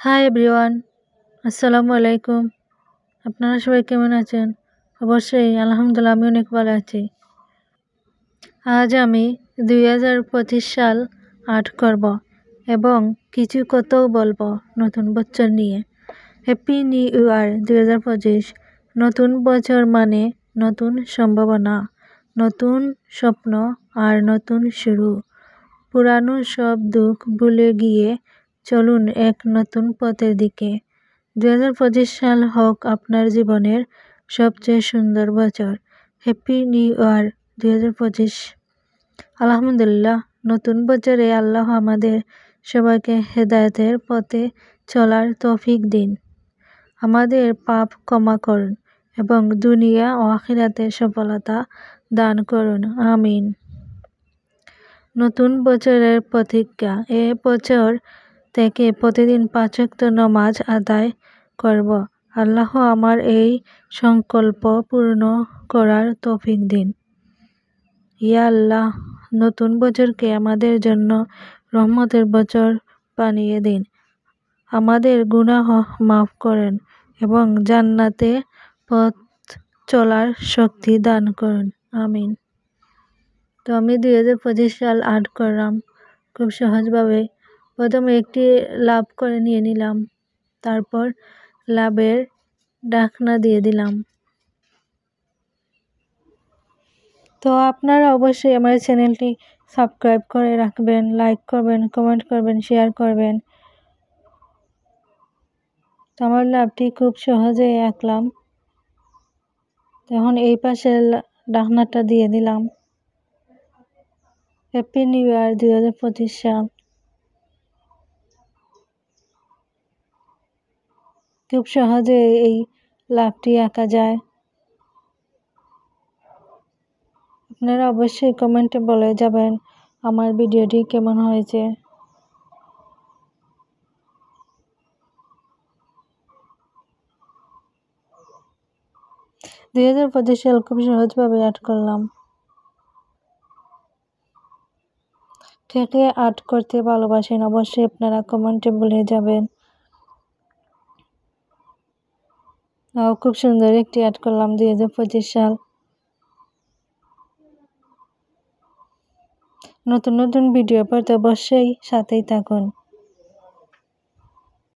Hi everyone, আসসালামু আলাইকুম। আপনারা সবাই কেমন আছেন? অবশ্যই আলহামদুলিল্লাহ আমি অনেক ভালো আছি। আজ আমি 2025 সাল আর্ট করব এবং কিছু কথাও বলবো নতুন বছর নিয়ে। Happy new year 2025। নতুন বছর মানে নতুন সম্ভাবনা, নতুন স্বপ্ন আর নতুন শুরু। পুরানো সব দুঃখ ভুলে গিয়ে চলুন এক নতুন পথের দিকে। 2025 সাল হোক আপনার জীবনের সবচেয়ে সুন্দর বছর। Happy new year 2025। আলহামদুলিল্লাহ, নতুন বছরে আল্লাহ আমাদের সবাইকে হেদায়েতের পথে চলার তৌফিক দিন। আমাদের পাপ ক্ষমা করুন এবং দুনিয়া ও আখিরাতে সফলতা দান করুন, আমিন। নতুন বছরের প্রতিজ্ঞা। এ বছর থেকে প্রতিদিন 5 ওয়াক্ত নামাজ আদায় করব। আল্লাহ আমার এই সংকল্প পূর্ণ করার তৌফিক দিন। ইয়া আল্লাহ, নতুন বছরকে আমাদের জন্য রহমতের বছর বানিয়ে দিন। আমাদের গুনাহ মাফ করেন এবং জান্নাতে পথ চলার শক্তি দান করুন, আমিন। তো আমি 2025 সাল আর্ট করলাম খুব সহজভাবে। প্রথমে একটি লাভ করে নিয়ে নিলাম, তারপর লাভের ঢাকনা দিয়ে দিলাম। তো আপনারা অবশ্যই আমার চ্যানেলটি সাবস্ক্রাইব করে রাখবেন, লাইক করবেন, কমেন্ট করবেন, শেয়ার করবেন। তো আমার লাভটি খুব সহজেই আঁকলাম। এখন এই পাশে ঢাকনাটা দিয়ে দিলাম। হ্যাপি নিউ ইয়ার 2025 সাল। খুব সহজে এই লাভটি আঁকা যায়। আপনারা অবশ্যই কমেন্টে বলে যাবেন আমার ভিডিওটি কেমন হয়েছে। দুই 2025 সাল খুব সহজভাবে আর্ট করলাম। কে কে আর্ট করতে ভালোবাসেন অবশ্যই আপনারা কমেন্টে বলে যাবেন। খুব সুন্দর একটি আর্ট করলাম 2025 সাল। নতুন নতুন ভিডিও পেতে অবশ্যই সাথেই থাকুন।